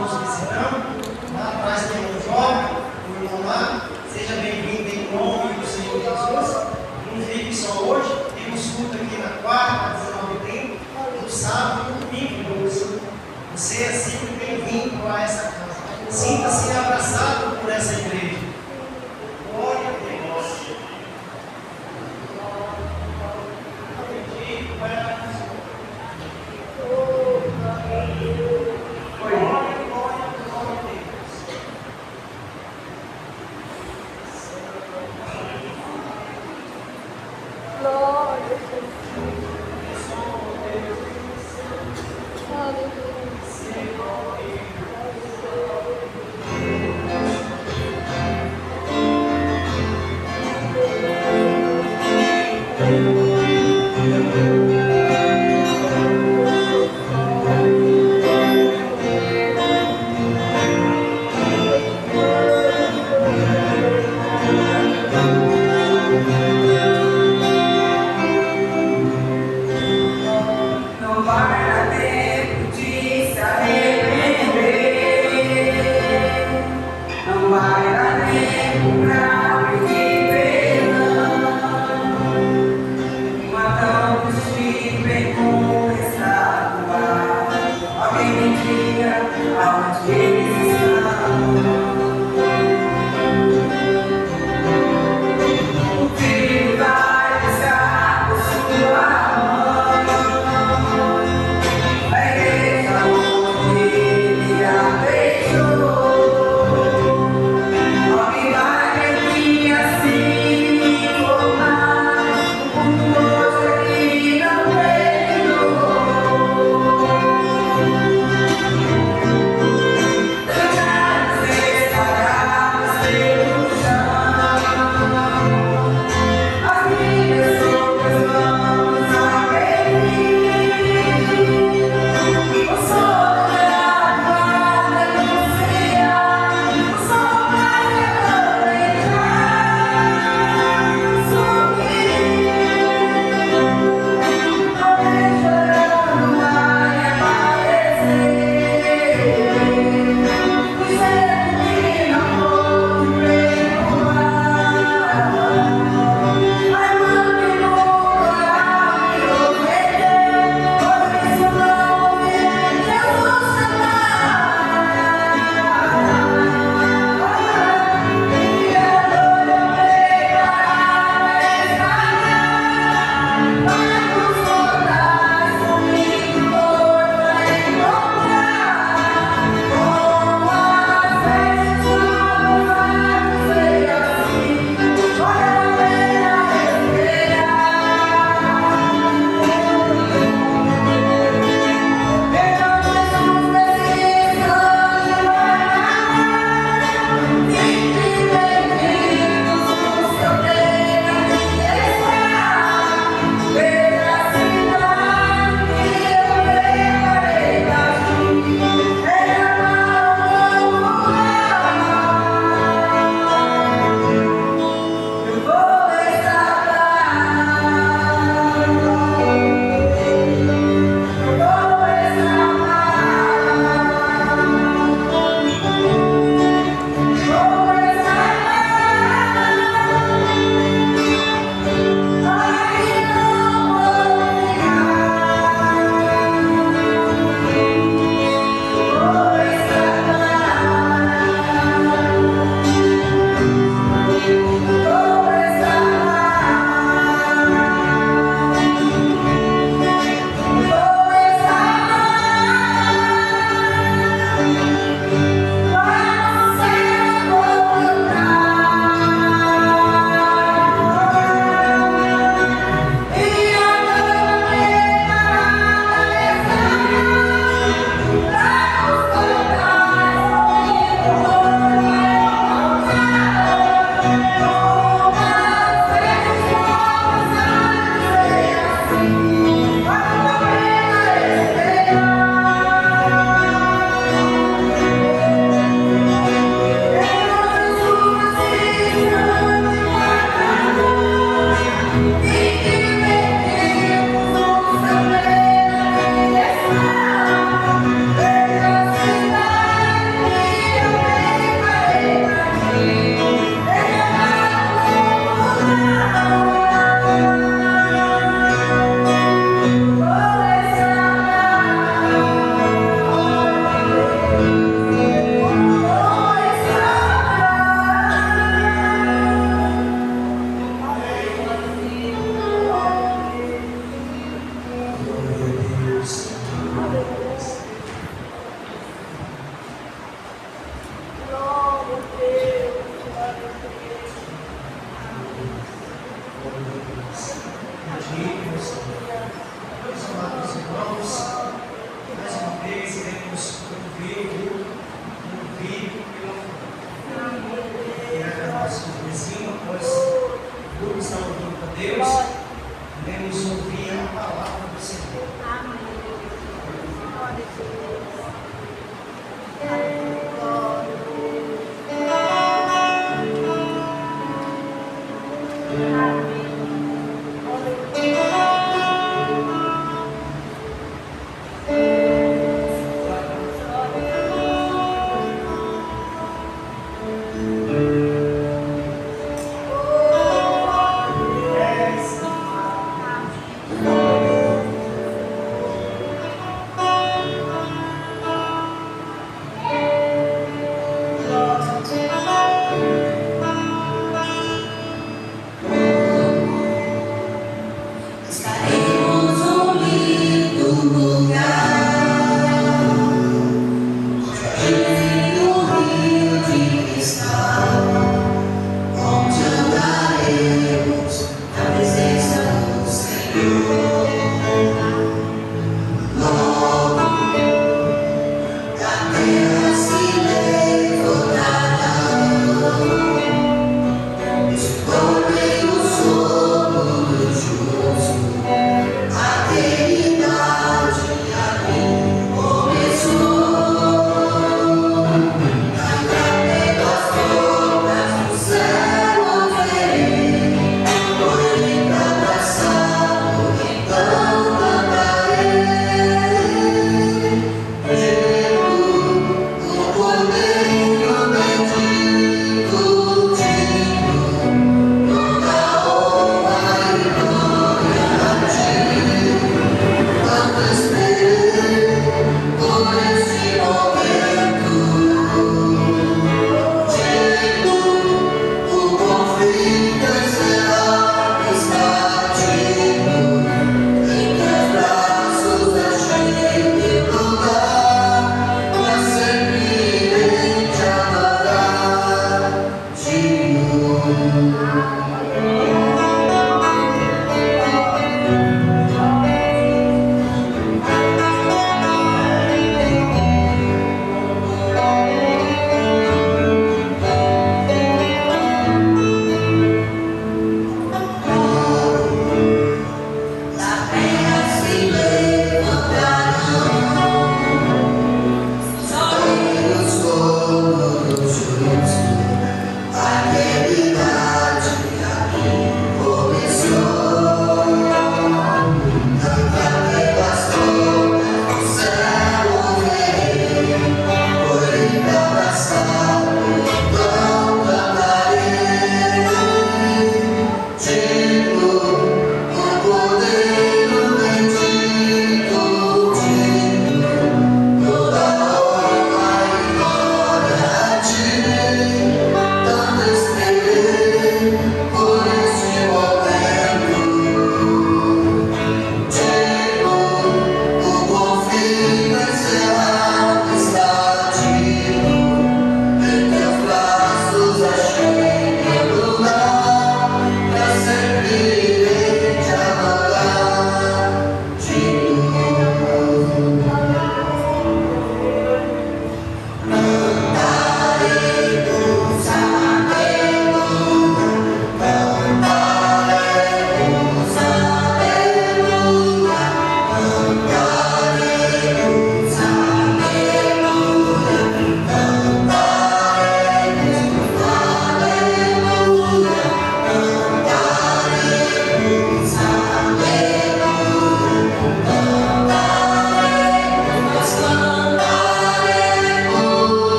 nos visitando. Lá atrás tem um jovem, um irmão lá. Seja bem-vindo em nome do Senhor Jesus. Não fique só hoje. Temos culto aqui na quarta, às 19h30, no sábado e no domingo. Você é sempre bem-vindo a essa casa. Sinta-se abraçado por essa igreja. Glória a Deus.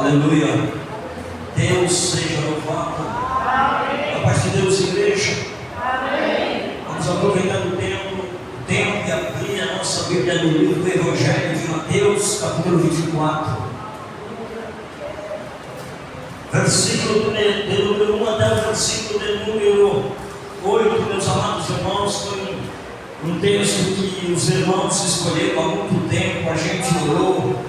Aleluia. Deus seja louvado. A paz de Deus, igreja. Vamos aproveitar o tempo e abrir a nossa Bíblia no livro do Evangelho de Mateus, capítulo 24. Versículo de número 1 até o versículo de número 8, meus amados irmãos. Foi um texto que os irmãos escolheram há muito tempo, a gente orou,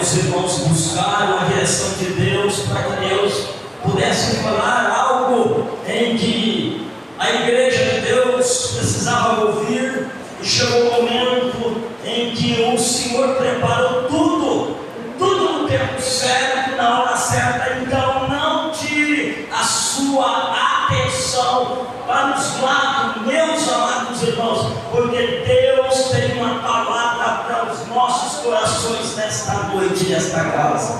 os irmãos buscaram a direção de Deus para que Deus pudesse falar algo em que a igreja de Deus precisava ouvir, e chegou o momento em que o Senhor preparou tudo no tempo certo, na hora certa. Então não tire a sua atenção para os lados, meus amados irmãos, porque Deus tem uma palavra para os nossos corações nesta noite, nesta casa.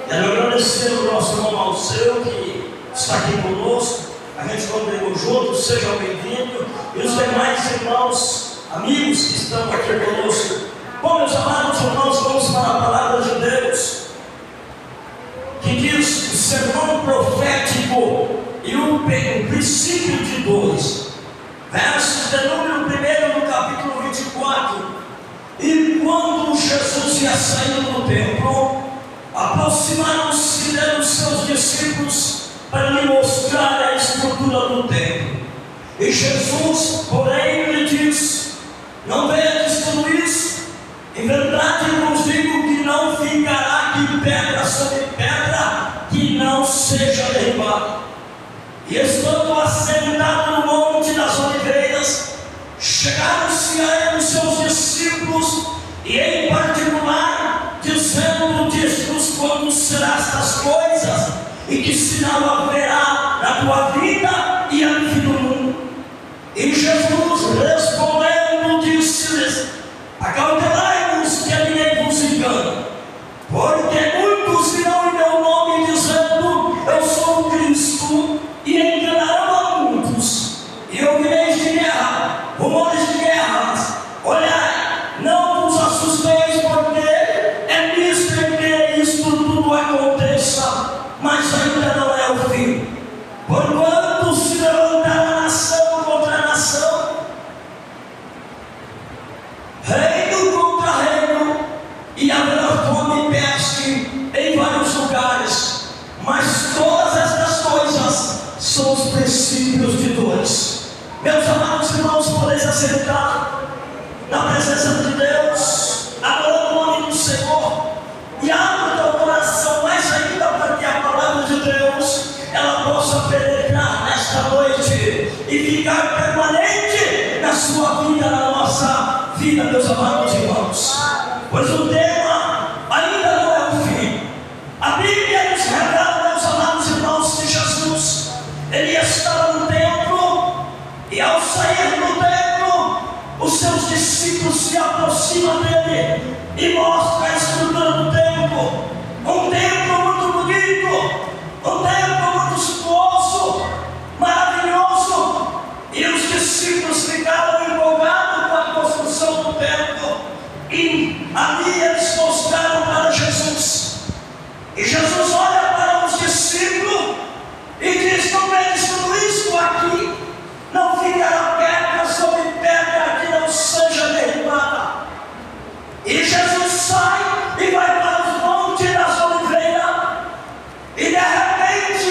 Quero agradecer o nosso irmão Alceu, que está aqui conosco. A gente congregou juntos, sejam bem-vindos, e os demais irmãos, amigos que estão aqui conosco. Bom, meus amados irmãos, vamos para a palavra de Deus, que diz o sermão profético e o princípio de dores. Versos de número 1 do capítulo 24. E quando Jesus ia saindo do templo, aproximaram-se dele os seus discípulos para lhe mostrar a estrutura do templo. E Jesus, porém, lhe disse: não vedes tudo isso? Em verdade vos digo que não ficará aqui pedra sobre pedra que não seja derribada. E estando assentado no monte das oliveiras, chegaram-se a ele os seus discípulos, e em particular, dizendo: diz-nos quando serão estas coisas, e que sinal haverá na tua vida e no fim do mundo. E Jesus respondendo disse-lhes: acautelai-vos que ninguém vos engane, porque muitos virão em meu nome dizendo: eu sou o Cristo, e enganarão a muitos. E ouvireis de guerra, rumores de guerras. Olhai, não vos assusteis, porque é nisto que isto tudo aconteça, mas ainda não é o fim. Porquanto se levantará nação contra nação, reino contra reino, e haverá fome e peste em vários lugares. Mas todas estas coisas são os princípios de dores. Meus amados irmãos, podeis acertar na presença de Deus, adorando o nome do Senhor, e abra o teu coração mais ainda para que a palavra de Deus ela possa penetrar nesta noite e ficar permanente na sua vida, na nossa vida, meus amados irmãos. Pois o tema ainda não é o fim. A Bíblia nos revela, meus amados irmãos, que Jesus ele estava no templo, e ao sair do templo, os seus discípulos se aproximam dele e mostram a estrutura do templo. Um templo muito bonito, um templo muito suntuoso, maravilhoso. E os discípulos ficaram empolgados com a construção do templo, e ali eles mostraram para Jesus. E Jesus olha para os discípulos e diz: não vedes tudo isso aqui? Não ficará pedra sobre pedra que não seja derribada. E Jesus sai e vai para os montes das oliveiras, e de repente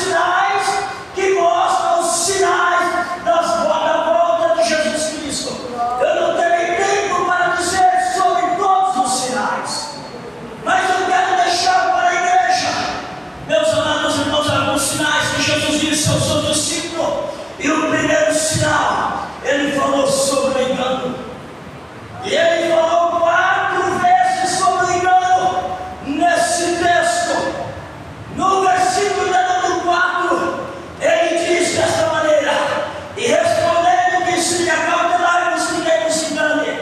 sinais que mostram os sinais da volta de Jesus Cristo. Eu não tenho tempo para dizer sobre todos os sinais, mas eu quero deixar para a igreja, meus amados irmãos, alguns sinais que Jesus disse ao seu discípulo. E o primeiro sinal, ele falou sobre o engano. E ele falou 4 vezes sobre o engano nesse texto. No versículo de número 4, ele diz desta maneira: e respondendo, disse-lhe: acautelai-vos, ninguém nos engane.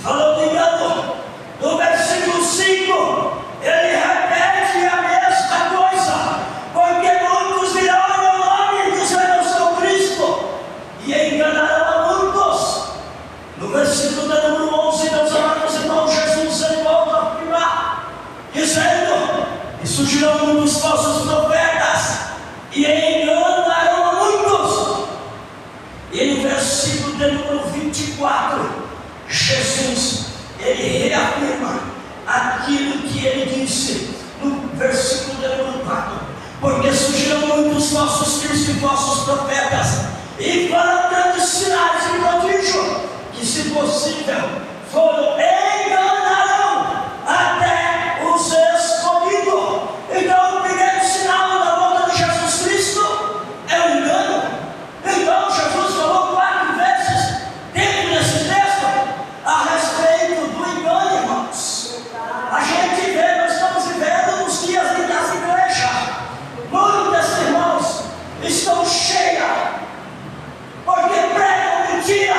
Falou do engano. No versículo 5, ele repete a mesma coisa: porque muitos virão em meu nome, dizendo eu sou Cristo, e enganarão a muitos. No versículo de número 11, meus amados irmãos, Jesus ele volta a afirmar, dizendo: e surgirão muitos falsos profetas, e enganarão a muitos. E no versículo de número 24, Jesus ele reafirma aquilo que ele disse no versículo de número 4: porque surgirão muitos falsos cristos e falsos profetas, e farão grandes sinais e prodígios, que se possível enganarão até os escolhidos. Então o primeiro sinal da volta de Jesus Cristo é o engano. Então Jesus falou 4 vezes dentro desse texto a respeito do engano, irmãos. A gente vê, nós estamos vivendo nos dias das igrejas, muitas irmãos estão cheias, porque pregam mentira,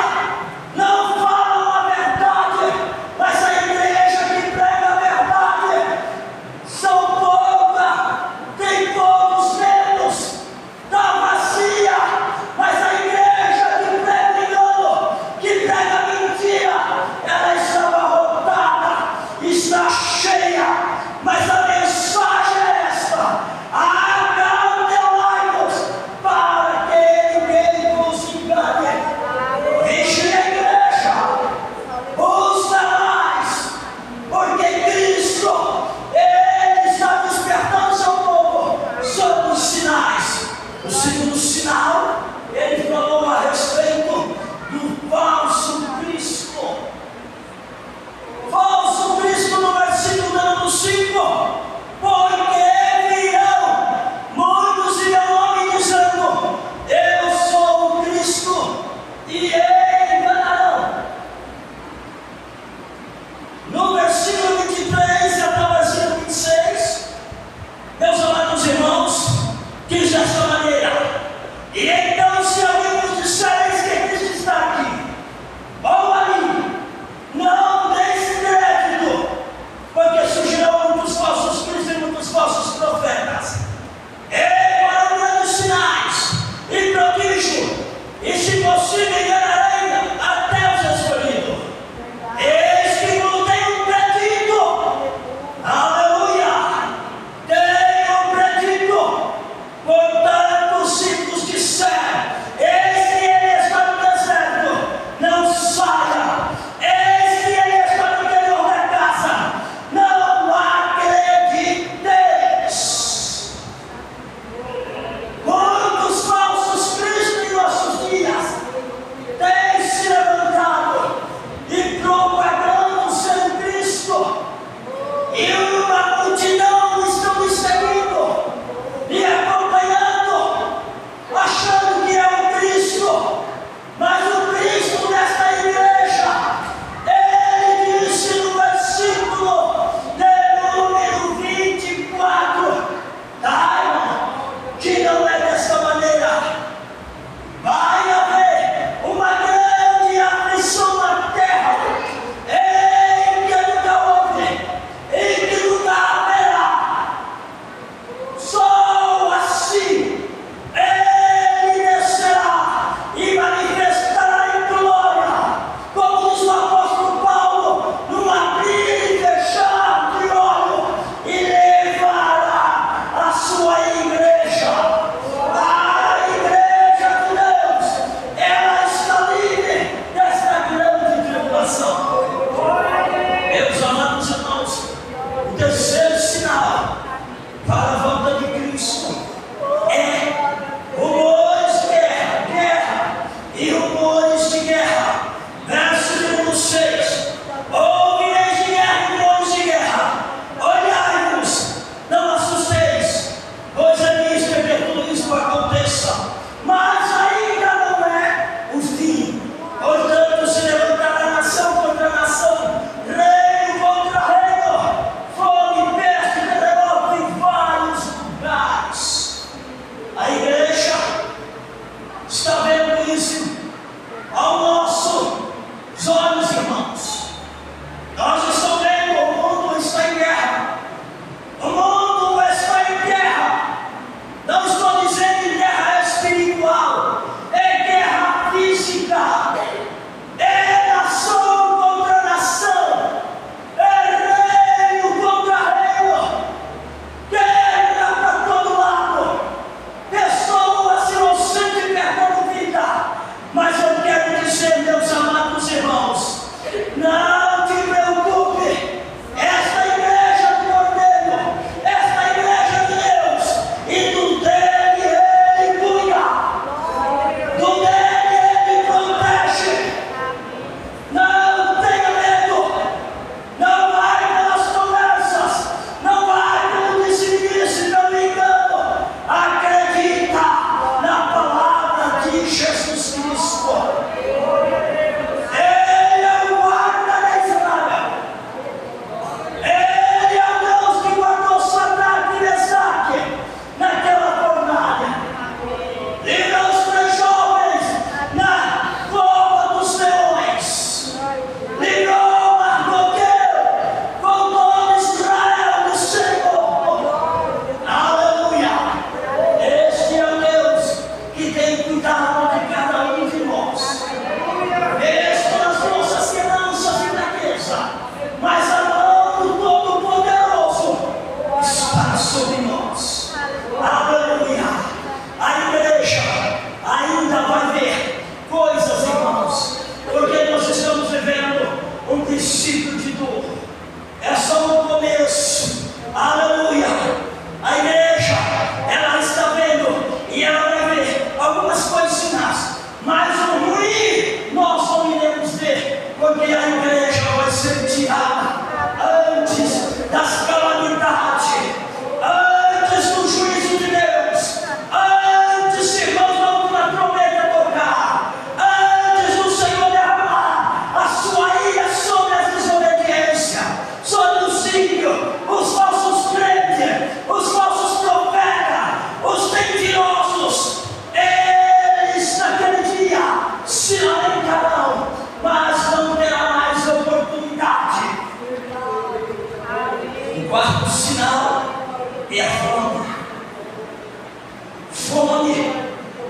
não falam a verdade,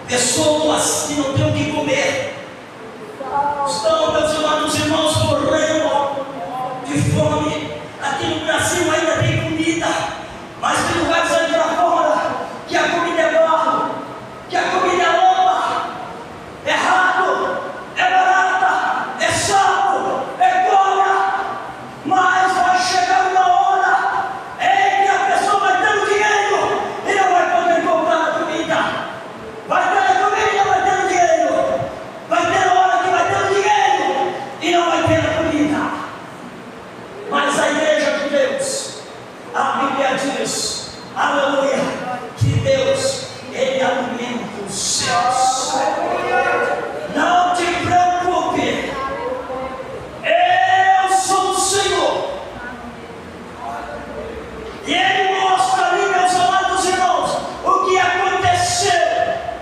pessoas que não têm o que comer, estão, meus amados irmãos, morrendo de fome. Aqui no Brasil ainda tem comida, mas tem lugares ali lá fora que a comida é barro, que a comida é lama, é rato, é barata, é sapo, é cobra. Mas vai chegar uma hora em que a pessoa vai ter o dinheiro e não vai poder comprar a comida. Vai ter a comida e não vai ter o dinheiro. Vai ter hora que vai ter o dinheiro e não vai ter a comida. Mas a igreja de Deus, a Bíblia diz, aleluia, que Deus, Ele alimenta os céus. Não te preocupe, eu sou o Senhor. E Ele mostra ali, meus amados irmãos, o que aconteceu,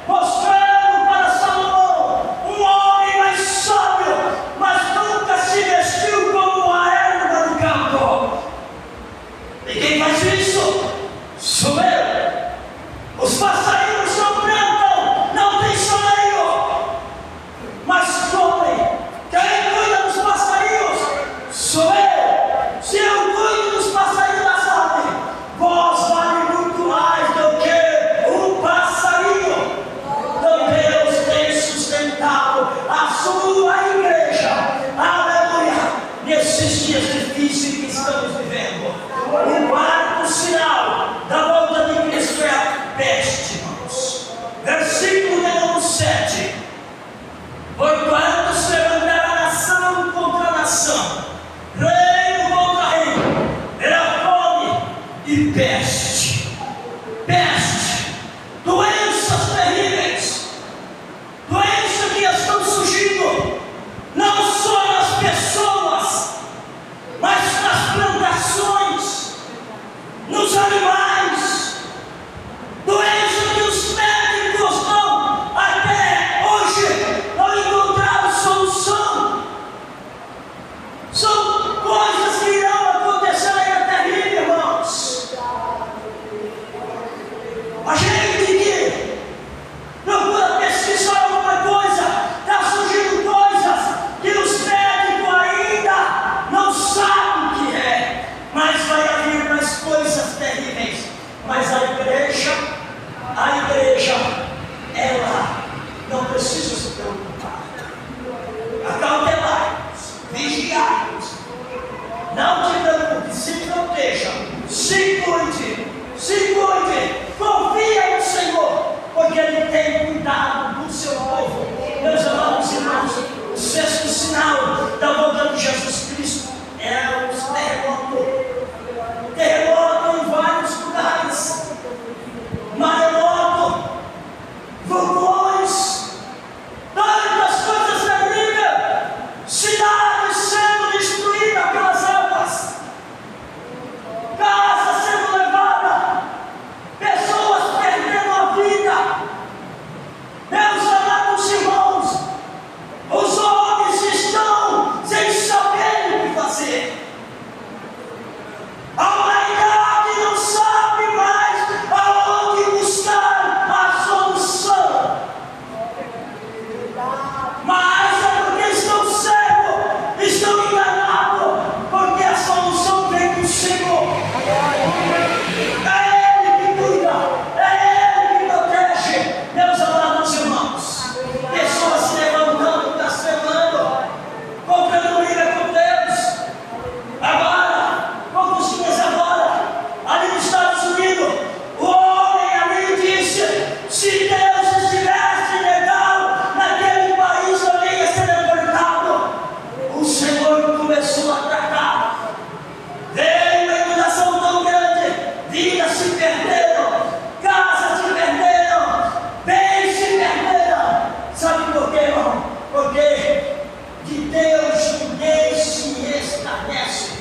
mostrando para Salomão, um homem mais sábio, mas nunca se vestiu como a erva do campo. E quem faz isso? Sou eu. Os passarinhos não cantam, não tem soneio, mas comem. Quem cuida dos passarinhos? Sou eu. Se eu cuido dos passarinhos das aves, vós vale muito mais do que um passarinho. Então Deus tem sustentado a sua igreja, aleluia, nesses dias difíceis que estamos vivendo. O quarto sinal da volta de Cristo é a peste, irmãos. Versículo de número 7. Porquanto se levantará nação contra nação, reino contra reino, verá fome e peste. Peste, doenças terríveis, doenças que estão surgindo, não só nas pessoas, mas nas plantações, nos animais. Doença que os médicos não, até hoje, não encontraram solução. São coisas que irão acontecer ainda terríveis, irmãos. A gente que procura pesquisar alguma coisa, está surgindo coisas que os médicos ainda não sabem o que é, mas vai haver mais coisas terríveis. Mas a igreja, ela não precisa se preocupar. Acautelai-vos, vigiai-vos. Não te preocupe, se proteja, se cuide, confia no Senhor, porque Ele tem cuidado do seu povo. Meus amados irmãos, o sexto sinal da volta de Jesus Cristo é os terremotos. Terremoto em vários lugares, maremoto, vulcões, tantas coisas terríveis, cidades sendo destruídas pelas águas, casas sendo levadas, pessoas perdendo a vida. Meus amados irmãos, os homens estão sem saber o que fazer. A humanidade não sabe mais aonde buscar a solução. Mas é porque estão cegos, estão enganados, porque a solução vem do Senhor. É Ele que cuida, é Ele que protege. Meus amados irmãos, pessoas se levantando, blasfemando, comprando briga com Deus. Agora, poucos dias agora, ali nos Estados Unidos, o homem ali disse: se Deus estivesse legal naquele país, eu ia ser deportado. O Senhor começou a atacar. Veio uma inundação tão grande, vidas se perderam, casas se perderam, bens se perderam. Sabe por quê, irmão? Porque de Deus ninguém se escarnece.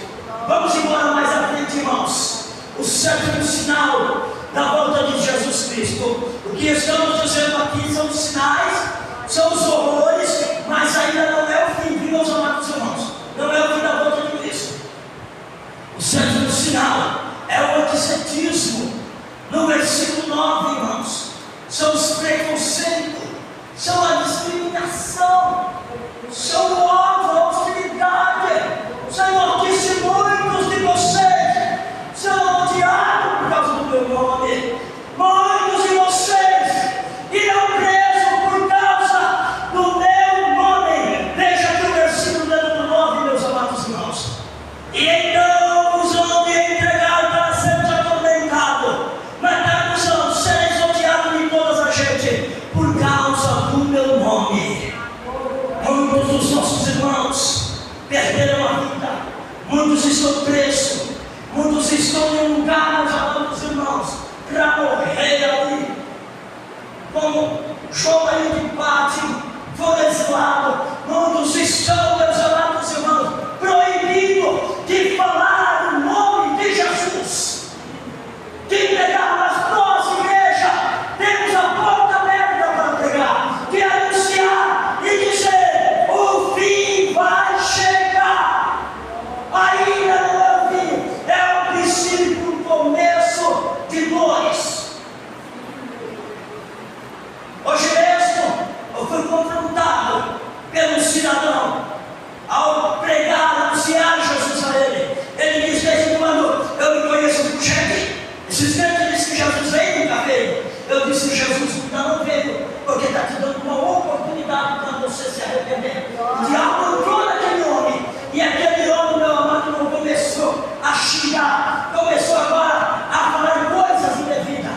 Vamos embora mais à frente, irmãos. O sétimo sinal da volta de Jesus Cristo. O que estamos dizendo aqui são os sinais, são os horrores, mas ainda não é o fim, meus amados irmãos. Não é o fim da volta de Cristo. O sétimo sinal é o antissetismo. No versículo 9, irmãos, são os preconceitos. perderam a vida, muitos estão presos, muitos estão em um lugar, meus amados irmãos, para morrer ali, como João de Pátio foi exilado. Muitos estão, meus amados irmãos, proibidos de falar o nome de Jesus, de pregar. Mas nós, igreja, temos a porta aberta para pregar, de anunciar e dizer: o fim vai chegar. Ainda não é o fim, é o princípio, o começo de dores. Hoje mesmo eu fui confrontado pelo cidadão ao pregar, anunciar Jesus a ele. Ele disse: de vez em quando eu me conheço por gente. Esses crentes dizem que Jesus veio e nunca veio. Eu disse que Jesus ainda não veio, porque está te dando uma oportunidade para você se arrepender. O diabo entrou naquele homem, e aquele homem, meu amado, não começou a xingar, começou agora a falar coisas indevidas.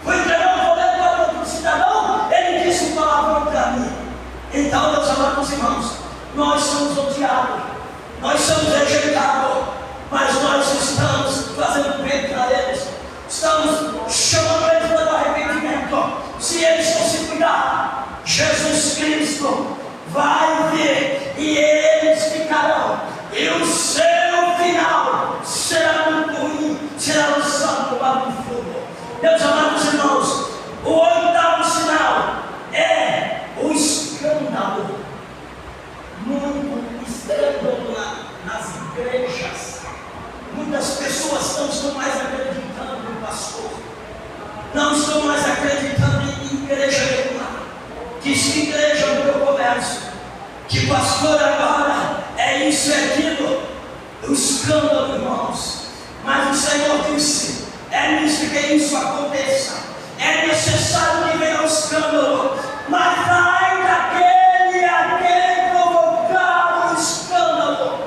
Foi entregar um boleto para outro cidadão, ele disse um palavrão para mim. Então, meus amados irmãos, nós somos odiados, nós somos rejeitados, mas nós estamos fazendo bem para eles, estamos chamando eles para o arrependimento. Se eles não se cuidar, Jesus Cristo vai vir e eles ficarão, e o seu final será muito ruim, será lançado no mar do fogo. Meus amados irmãos, o oitavo sinal é o escândalo. Muito escândalo nas igrejas. Muitas pessoas não estão mais acreditando no pastor, não estão mais acreditando em igreja regular. Diz que igreja é o meu comércio, que pastor agora é isso e aquilo. O escândalo, irmãos. Mas o Senhor disse: é nisso que isso aconteça, é necessário que venha o escândalo, mas ai daquele a quem provocar o escândalo,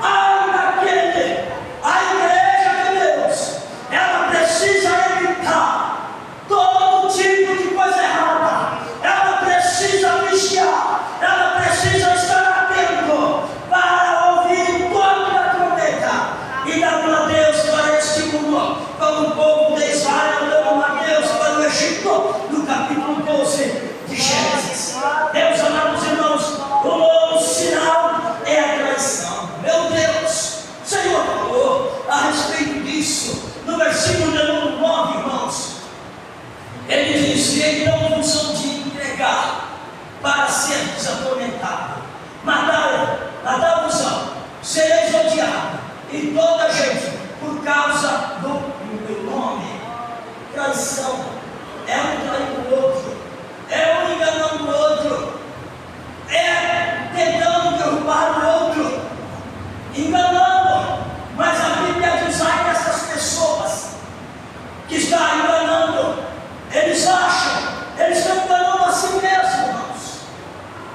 ai daquele. A igreja de Deus, ela precisa evitar todo tipo de coisa errada, ela precisa vigiar, ela precisa estar atento para ouvir o toque da trombeta e dar a Deus para este mundo, como o povo de Israel deu a Deus para o Egito, no capítulo 12 de Gênesis. Meus amados irmãos, o novo sinal é a traição. Meu Deus, o Senhor falou a respeito disso no versículo de número 9, irmãos. Ele diz: e então vos hão de entregar para sermos atormentados, matar-vos-ão, sereis odiados, e toda a gente, por causa do meu nome. Traição é um trair o outro, é um enganando o outro, é tentando derrubar o outro, enganando. Mas a Bíblia diz: ai dessas pessoas que estão enganando, eles acham, eles estão enganando a si mesmos, irmãos.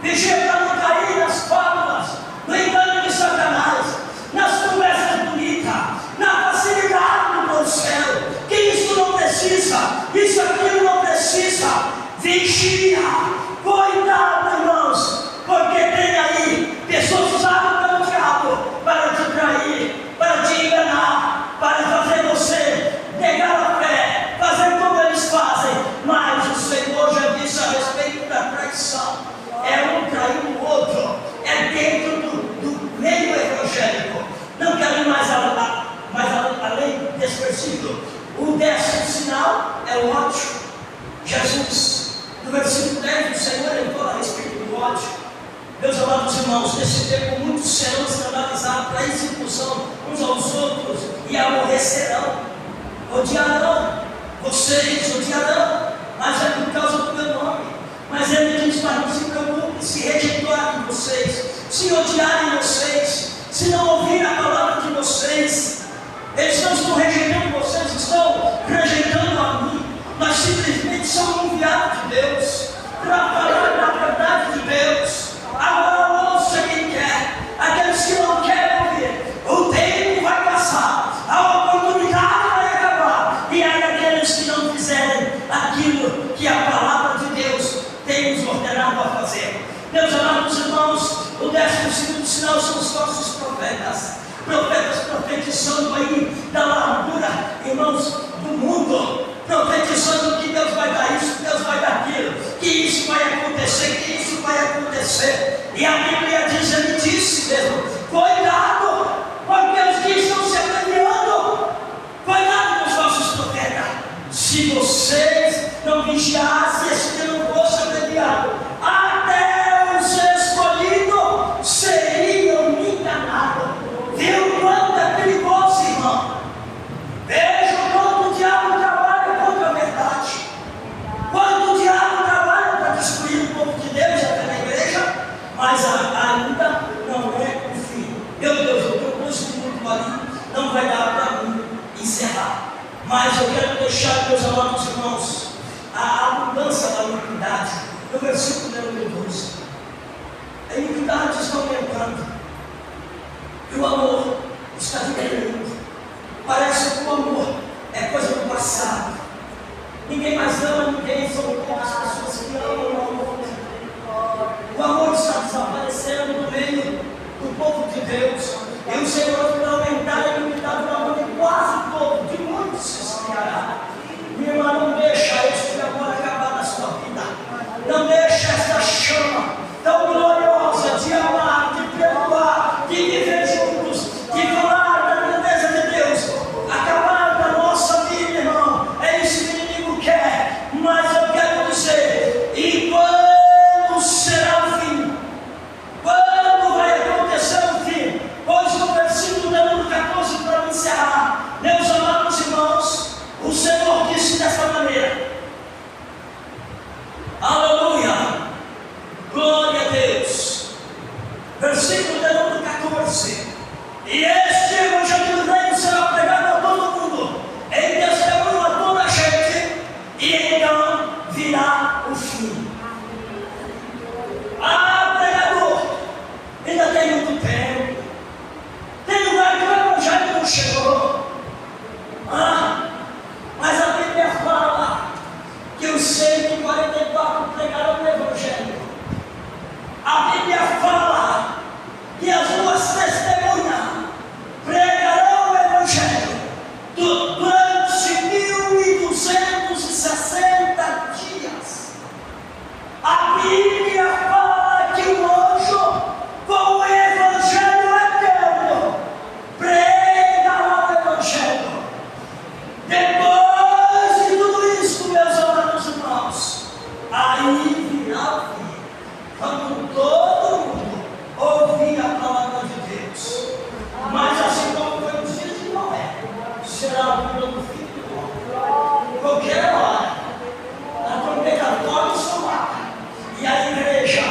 Vigia para não cair nas fábulas, no engano de Satanás, nas conversas bonitas, na facilidade do conselho, que isso não precisa, isso aquilo não precisa. Vigia, cuidado, irmãos, porque tem aí pessoas usadas pelo diabo para te trair, para te enganar, para fazer você negar a fé, fazer como eles fazem. Mas o Senhor já disse a respeito da traição: é um trair o outro, é dentro do meio evangélico. Não quero ir mais além desse versículo. O 10º sinal é o ódio. Jesus, no versículo 10, o Senhor ele fala a respeito do ódio. Meus amados irmãos, nesse tempo muitos serão escandalizados para execução uns aos outros e aborrecerão, odiarão, vocês odiarão, mas é por causa do meu nome. Mas ele diz: mas não se preocupe, se rejeitarem vocês, se odiarem vocês, se não ouvirem a palavra de vocês, eles não estão rejeitando vocês, estão rejeitando a mim. Nós simplesmente somos enviados de Deus para falar da verdade de Deus. Agora ouça quem quer, aqueles que não querem ouvir. O tempo vai passar, a oportunidade vai acabar, e aí aqueles que não fizerem aquilo que a palavra de Deus tem nos ordenado a fazer. Meus amados irmãos, o sinal são os falsos profetas. Profetas profetizando aí da largura, irmãos, do mundo. Profetizando que Deus vai dar isso, Deus vai dar aquilo, que isso vai acontecer, que isso vai acontecer. E a Bíblia diz, ele disse mesmo, cuidado, porque os que estão se abreviando, cuidado com os falsos profetas. Se vocês não vigiassem, esse que não fosse abreviado, até os escolhidos seriam enganados. Viu quanto é perigoso, irmão? Veja quanto o diabo trabalha contra a verdade, quanto o diabo trabalha para destruir o povo de Deus até na igreja, mas ainda não é o fim. Meu Deus, eu estou com esse minuto ali, não vai dar para mim encerrar. Mas eu quero deixar, meus amados irmãos, a abundância da iniquidade, no versículo número 12. A iniquidade está aumentando, e o amor está diminuindo. Parece que o amor é coisa do passado. Ninguém mais ama ninguém, são poucas pessoas que amam o amor. O amor está desaparecendo no meio do povo de Deus. E o Senhor vai aumentar a iniquidade do amor de quase todo, de muitos se esfriará. Minha irmã, não deixa este amor acabar na sua vida. Não deixa esta chama tão gloriosa de amar, de perdoar, de viver juntos, de falar da grandeza de Deus, acabar da nossa vida, irmão. É isso que o inimigo quer. Mas eu quero dizer, e quando será o fim? Quando vai acontecer o fim? Pois no versículo número 14, para encerrar, meus amados irmãos, o Senhor disse desta maneira: aleluia, glória a Deus. Versículo número 14: e este evangelho do reino será pregado a todo mundo, em testemunho a toda a gente, e então virá o fim. Ah, pregador, ainda tem muito tempo, tem lugar que o evangelho não chegou. Mas a Bíblia fala que os 144 pregaram o evangelho. A Bíblia fala que as duas testemunhas pregarão o evangelho durante 1260 dias. A Bíblia fala que o anjo, com o evangelho eterno, pregará o evangelho. Depois de tudo isso, meus amados irmãos, aí virá o fim, quando todo mundo ouvir a palavra de Deus. Mas assim como foi nos dias de Noé, será o fim do fim do mundo. Qualquer hora, a trombeta toca e soar, e a igreja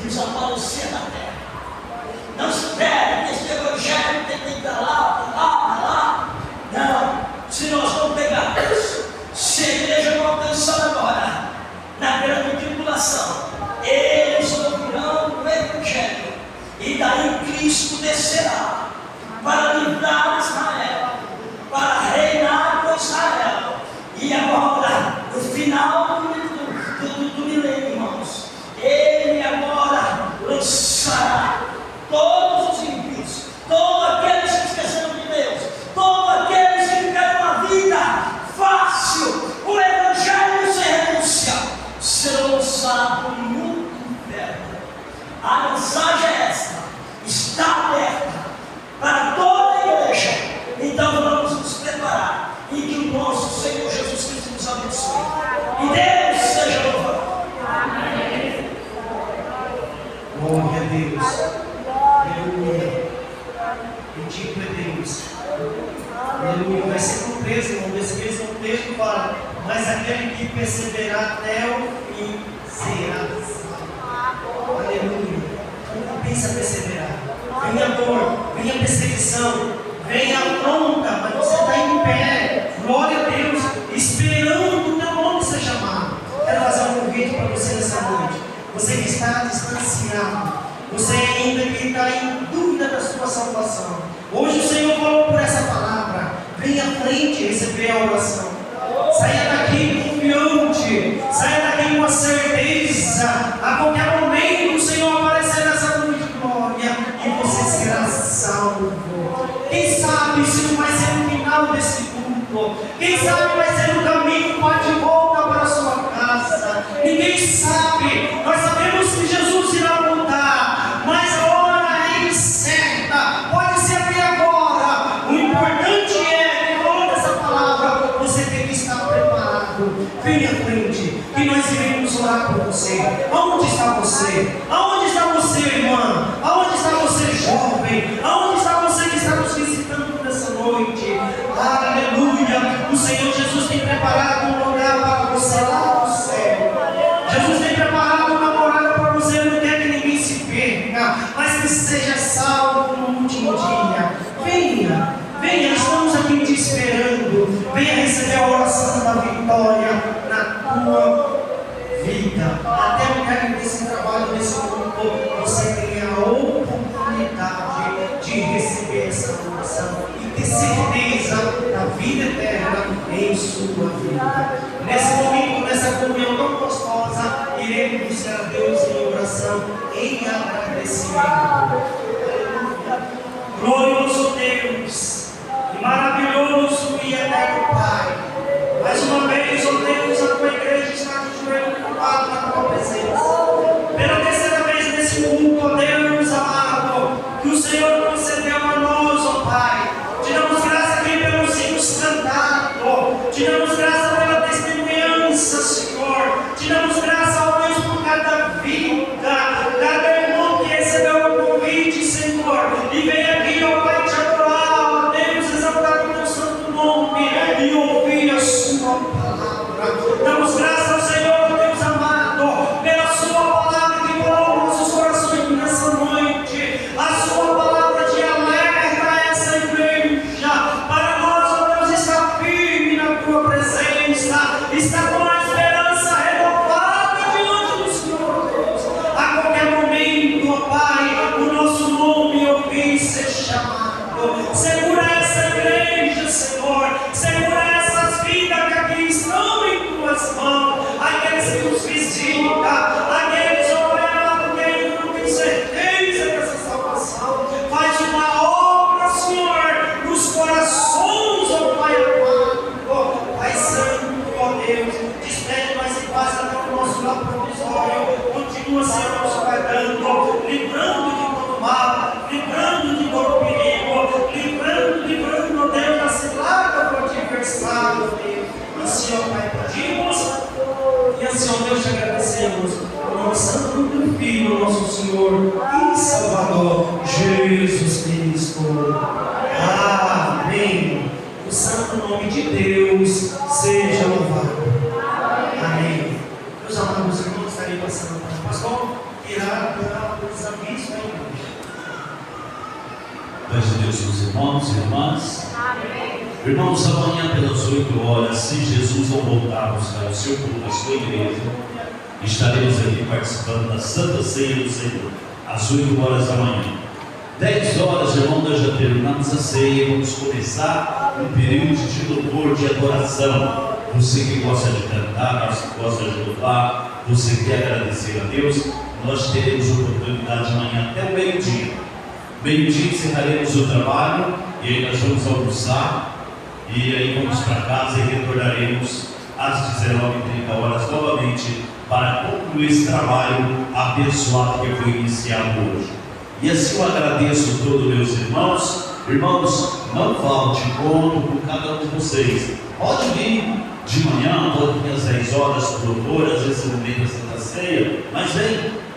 desaparecer da terra. Não espere que este evangelho tem que ir para lá, para lá, para lá. Não. Se nós não pegarmos, se a igreja não alcançar agora, na grande tribulação, eles ouvirão o evangelho, e daí Cristo descerá para livrar Israel, para reinar com Israel. E agora, no final do milênio, irmãos, ele agora lançará todos os ímpios, todos aqueles que esqueceram de Deus, todos aqueles que querem uma vida fácil, o evangelho sem renúncia, serão lançados no inferno. A mensagem é esta, está aberta para toda a igreja. Então vamos nos preparar, e que o nosso Senhor Jesus Cristo nos abençoe, e Deus seja louvado. Amém. Glória a Deus. Aleluia. Bendito é Deus. Aleluia. Vai ser cumprido, irmão. Desse mesmo texto fala: mas aquele que perseverar até o fim será salvo. Aleluia. Não compensa perseverar. Vem a dor, vem a perseguição, vem a afronta, mas você está em pé. Glória a Deus, esperando que o teu nome seja chamado. Quero fazer um convite para você nessa noite. Você que está distanciado, você ainda que está em dúvida da sua salvação. Hoje o Senhor falou por essa palavra. Vem à frente receber a oração. Saia daqui confiante, saia daqui com a certeza. A qualquer momento o Senhor aparecer nessa noite de glória, e você chamado. Venha à frente, que nós iremos orar por você. Aonde está você? Aonde está você, irmã? Aonde está você, jovem? Aonde está você que está nos visitando nessa noite? Aleluia! O Senhor Jesus tem preparado um lugar para você lá no céu. Jesus tem preparado uma morada para você, não quer que ninguém se perca, mas que seja salvo no último dia. Venha, venha, estamos aqui te esperando. Venha receber a oração da vitória na tua vida. Até o dia desse trabalho, desse grupo, você tenha a oportunidade de receber essa oração e ter certeza da vida eterna em sua vida. Nesse momento, nessa comunhão tão gostosa, iremos buscar a Deus em oração, em agradecimento. Glorioso Deus, e maravilhoso e eterno Pai, mais uma vez, ó Deus, a tua igreja está de joelho curvado na tua presença. Pela terceira vez nesse culto, ó Deus amado, que o Senhor concedeu a nós, ó Pai. Te damos graça aqui pelos hinos cantados, te damos graça pela testemunhança, Senhor. Te damos graça, ó Deus, por cada vida, cada irmão que recebeu o convite, Senhor, e vem aqui, ó Pai, te adorar, ó Deus, exaltar o teu santo nome e ouvir a sua palavra. Damos graça ao Senhor, Deus amado, pela sua palavra que falou nossos corações nessa noite, a sua palavra de alerta a essa igreja, para nós, ó Deus, estar firme na tua presença, estar com a esperança renovada diante do Senhor, Deus. A qualquer momento, ó Pai, o nosso nome ouvir ser chamado. Segura essa igreja, Senhor, segura essas vidas que aqui estão em tuas mãos, aqueles que nos visitam, aqueles, ó Pai amado, que ainda não têm certeza dessa salvação. Faz uma obra, Senhor, nos corações, ó Pai amado, Pai Santo, ó Deus, despede mais em paz até o nosso lar provisório. Continua, Senhor, nos guardando, livrando de todo mal, livrando de todo perigo, livrando, ó Deus, da cilada do adversário, Deus. Assim, ó Pai, pedimos e assim, ó Deus, te agradecemos por nosso santo do teu Filho, nosso Senhor e Salvador, Jesus Cristo. Amém. O santo nome de Deus seja louvado. Amém. Meus amados irmãos, estarei passando para o pastor, que irá dar os avisos da igreja. Paz de Deus, meus irmãos e irmãs. Amém. Irmãos, amanhã pelas 8 horas, se Jesus não voltar a buscar o seu culto, a sua igreja, estaremos aqui participando da Santa Ceia do Senhor, às 8 horas da manhã. 10 horas, irmão, nós já terminamos a ceia e vamos começar um período de louvor, de adoração. Você que gosta de cantar, você que gosta de louvar, você que quer agradecer a Deus, nós teremos oportunidade amanhã até o meio-dia. Meio-dia encerraremos o trabalho e aí nós vamos almoçar e aí vamos para casa e retornaremos às 19h30 novamente para concluir esse trabalho abençoado que foi iniciado hoje. E assim eu agradeço a todos meus irmãos. Irmãos, não falte, conto com cada um de vocês. Pode vir de manhã, pode vir às 10 horas por louvor, às vezes no meio da Santa Ceia, mas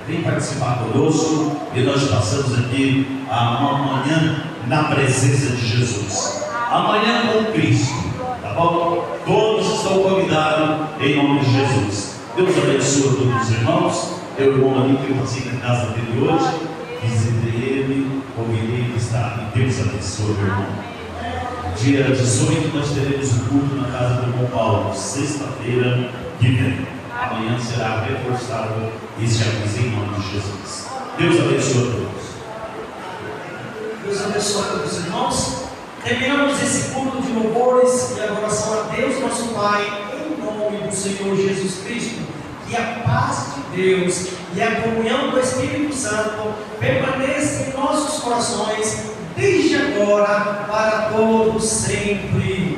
vem participar conosco e nós passamos aqui uma manhã na presença de Jesus. Amanhã com Cristo, tá bom? Todos estão convidados em nome de Jesus. Deus abençoe a todos os irmãos. Eu, irmão ali que eu passei na casa dele hoje, visitei ele, convidei ele a estar aqui. Deus abençoe, meu irmão. Dia 18 nós teremos o culto na casa do irmão Paulo, sexta-feira que vem. Amanhã será reforçado esse aviso em nome de Jesus. Deus abençoe a todos. Deus abençoe a todos os irmãos. Terminamos esse culto de louvores e adoração a Deus, nosso Pai, em nome do Senhor Jesus Cristo. Que a paz de Deus e a comunhão do Espírito Santo permaneça em nossos corações, desde agora, para todos sempre.